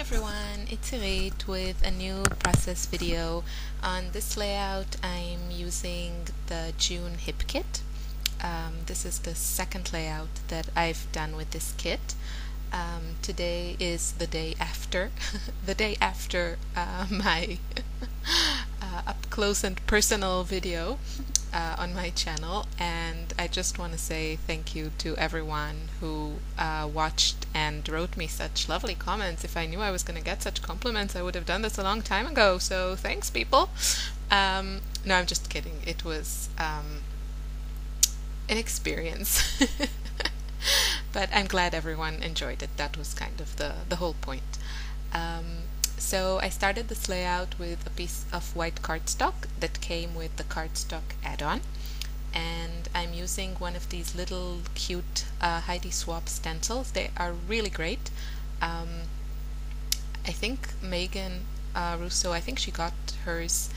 everyone, it's Irit with a new process video. On this layout I'm using the June hip kit. This is the second layout that I've done with this kit. Today is the day after, the day after my up close and personal video on my channel, and I just want to say thank you to everyone who watched and wrote me such lovely comments. If I knew I was going to get such compliments, I would have done this a long time ago, so thanks, people. No, I'm just kidding. It was an experience. But I'm glad everyone enjoyed it. That was kind of the whole point. So I started this layout with a piece of white cardstock that came with the cardstock add-on, and I'm using one of these little cute Heidi Swap stencils. They are really great. I think Megan Russo, I think she got hers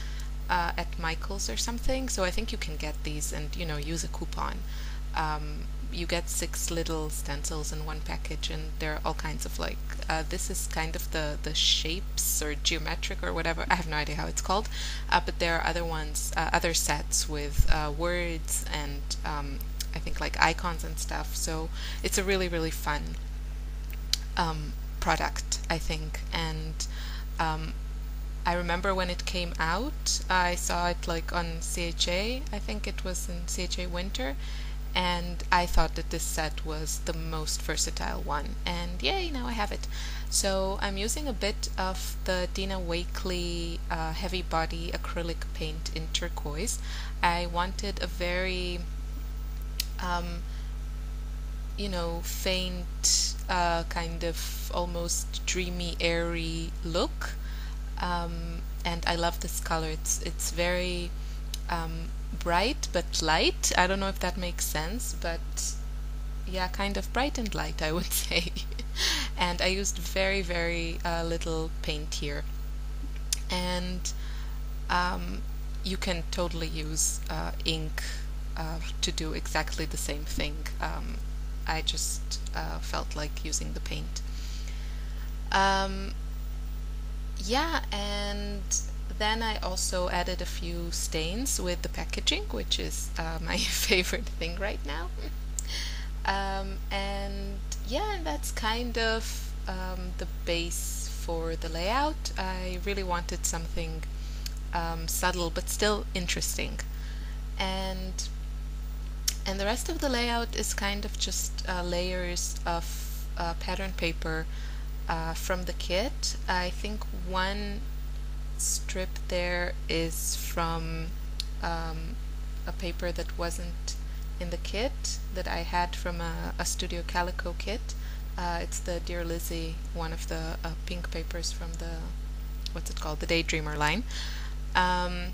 at Michael's or something, so I think you can get these and use a coupon. You get 6 little stencils in one package, and there are all kinds of this is kind of the shapes or geometric or whatever, I have no idea how it's called, but there are other ones, other sets with words and I think like icons and stuff, so it's a really fun product, I think. And I remember when it came out, I saw it on CHA, I think it was in CHA Winter, and I thought that this set was the most versatile one, and yay, now I have it. So I'm using a bit of the Dina Wakley heavy body acrylic paint in turquoise. I wanted a very faint, kind of almost dreamy, airy look, and I love this color. It's very bright but light. I don't know if that makes sense, but yeah, kind of bright and light, I would say. And I used very little paint here, and you can totally use ink to do exactly the same thing. I just felt like using the paint. Yeah, and then I also added a few stains with the packaging, which is my favorite thing right now. And yeah, that's kind of the base for the layout. I really wanted something subtle but still interesting. And the rest of the layout is kind of just layers of pattern paper from the kit. I think one strip there is from a paper that wasn't in the kit that I had from a Studio Calico kit. It's the Dear Lizzie, one of the pink papers from the, what's it called, the Daydreamer line. And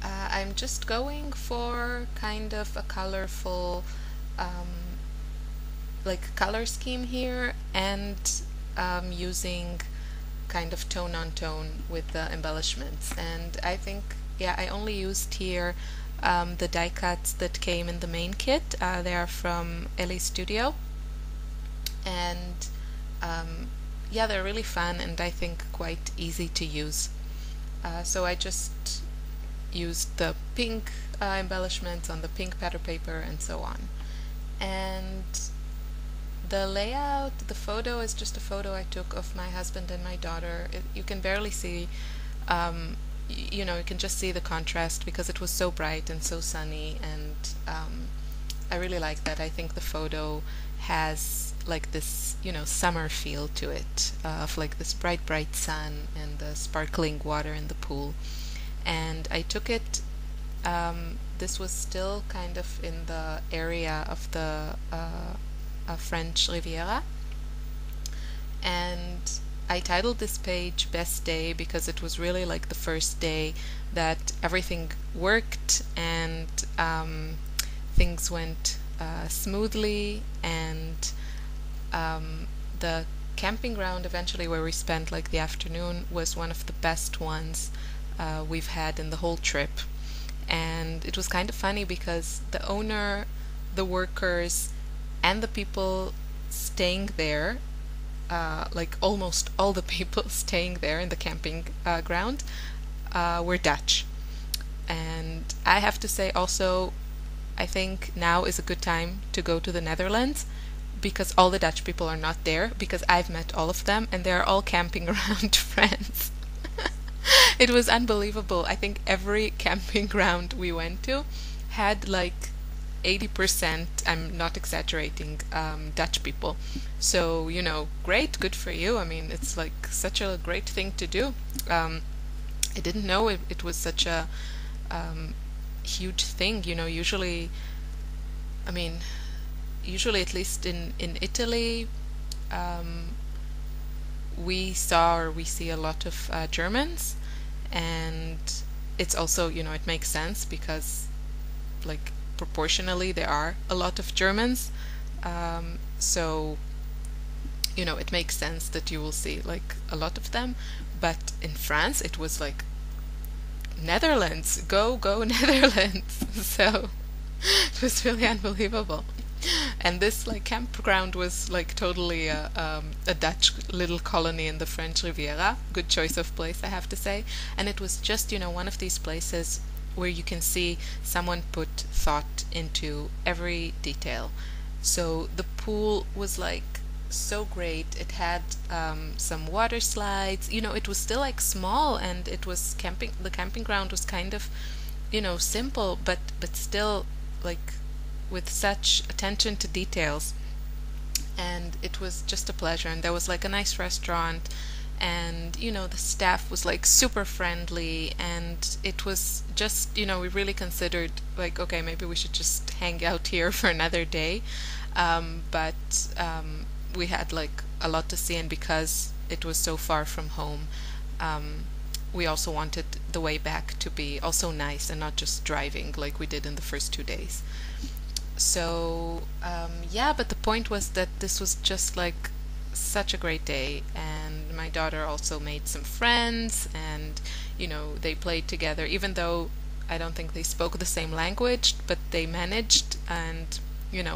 I'm just going for kind of a colorful color scheme here, and using kind of tone on tone with the embellishments. And I think, yeah, I only used here the die cuts that came in the main kit. They are from LA Studio, and yeah, they're really fun and I think quite easy to use. So I just used the pink embellishments on the pink pattern paper and so on. And the layout, the photo is just a photo I took of my husband and my daughter. You can barely see, you can just see the contrast because it was so bright and so sunny, and I really like that. I think the photo has this, summer feel to it, of this bright sun and the sparkling water in the pool. And I took it, this was still kind of in the area of the French Riviera, and I titled this page Best Day because it was really the first day that everything worked and things went smoothly, and the camping ground eventually where we spent the afternoon was one of the best ones we've had in the whole trip. And it was kind of funny because the owner, the workers, and the people staying there like almost all the people staying there in the camping ground were Dutch. And I have to say also, I think now is a good time to go to the Netherlands because all the Dutch people are not there, because I've met all of them and they're all camping around France. It was unbelievable. I think every camping ground we went to had like 80%, I'm not exaggerating, Dutch people. So, great, good for you. I mean, it's like such a great thing to do. I didn't know it was such a huge thing. I mean, usually at least in Italy, we see a lot of Germans, and it's also, it makes sense because like proportionally there are a lot of Germans, so it makes sense that you will see like a lot of them. But in France it was like Netherlands, go Netherlands. So it was really unbelievable. And this like campground was like totally a Dutch little colony in the French Riviera. Good choice of place, I have to say. And it was just one of these places where you can see someone put thought into every detail. So the pool was like so great. It had some water slides. It was still like small, and it was camping. The camping ground was kind of simple, but still like with such attention to details. And it was just a pleasure. And there was like a nice restaurant, and the staff was like super friendly, and it was just we really considered like, okay, maybe we should just hang out here for another day, but we had like a lot to see, and because it was so far from home, we also wanted the way back to be also nice and not just driving like we did in the first 2 days. So but the point was that this was just like such a great day, and my daughter also made some friends, and they played together, even though I don't think they spoke the same language, but they managed. And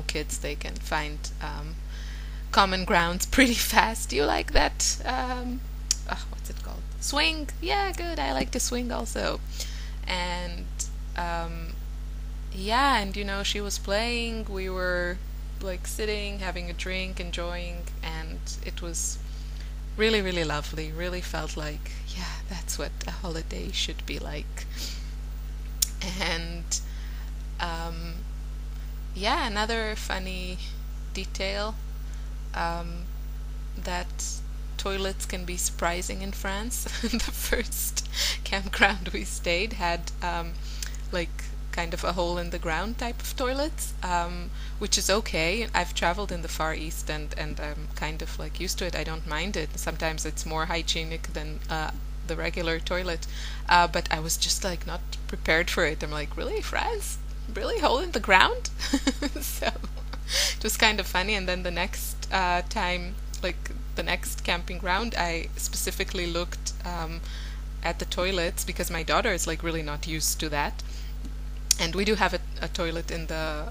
kids, they can find common grounds pretty fast. Do you like that? What's it called? Swing? Yeah, good. I like to swing also. And and she was playing. We were like sitting, having a drink, enjoying, and it was really, really lovely. Really felt like, yeah, that's what a holiday should be like. And another funny detail, that toilets can be surprising in France. The first campground we stayed had like kind of a hole in the ground type of toilets, which is okay. I've traveled in the Far East, and I'm kind of like used to it. I don't mind it. Sometimes it's more hygienic than the regular toilet, but I was just like not prepared for it. I'm like, really, France? Really, hole in the ground? So it was kind of funny. And then the next time, like the next camping ground, I specifically looked at the toilets because my daughter is like really not used to that. And we do have a toilet in the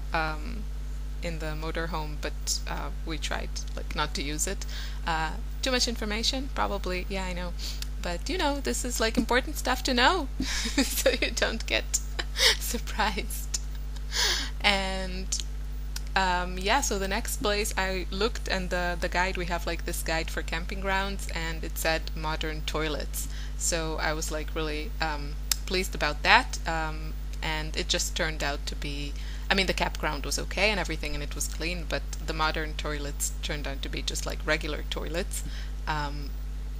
motorhome, but we tried like not to use it. Too much information, probably. Yeah, I know. But this is like important stuff to know, so you don't get surprised. And so the next place I looked, and the guide, we have like this guide for camping grounds, and it said modern toilets. So I was like really pleased about that. And it just turned out to be, I mean, the campground was okay and everything, and it was clean, but the modern toilets turned out to be just like regular toilets.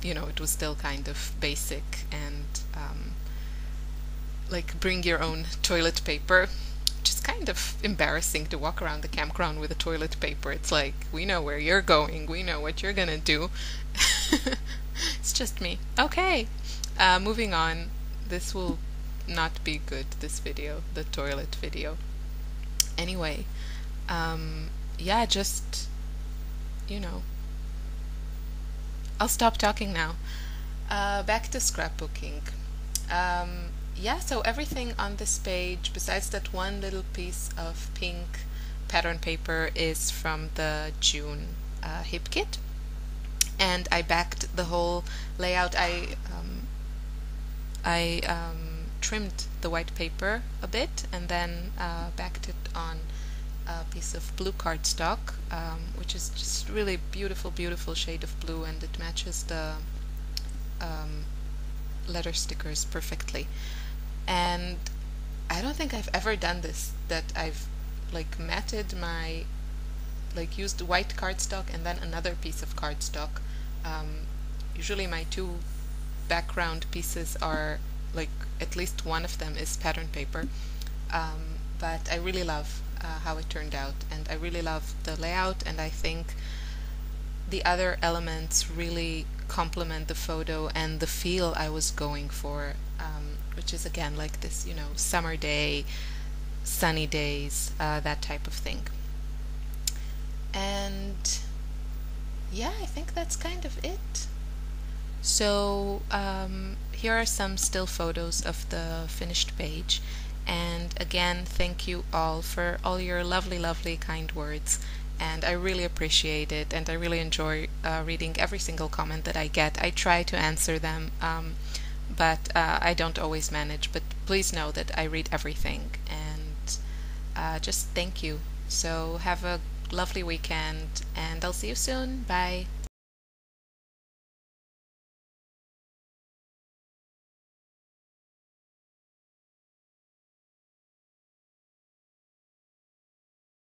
It was still kind of basic, and like bring your own toilet paper, which is kind of embarrassing to walk around the campground with a toilet paper. It's like, we know where you're going, we know what you're gonna do. It's just me. Okay, moving on. This will not be good, this video, the toilet video. Anyway, just I'll stop talking now. Back to scrapbooking. So everything on this page, besides that one little piece of pink pattern paper, is from the June hip kit. and I backed the whole layout. I trimmed the white paper a bit and then backed it on a piece of blue cardstock, which is just really beautiful, beautiful shade of blue, and it matches the um, letter stickers perfectly. And I don't think I've ever done this, that I've like matted my, like used white cardstock and then another piece of cardstock. Usually my two background pieces are like, at least one of them is pattern paper. But I really love how it turned out, and I really love the layout, and I think the other elements really complement the photo and the feel I was going for, which is again like this, summer day, sunny days, that type of thing. And yeah, I think that's kind of it. So here are some still photos of the finished page. And again, thank you all for all your lovely, lovely, kind words. And I really appreciate it, and I really enjoy reading every single comment that I get. I try to answer them, but I don't always manage. But please know that I read everything, and just thank you. So have a lovely weekend, and I'll see you soon. Bye.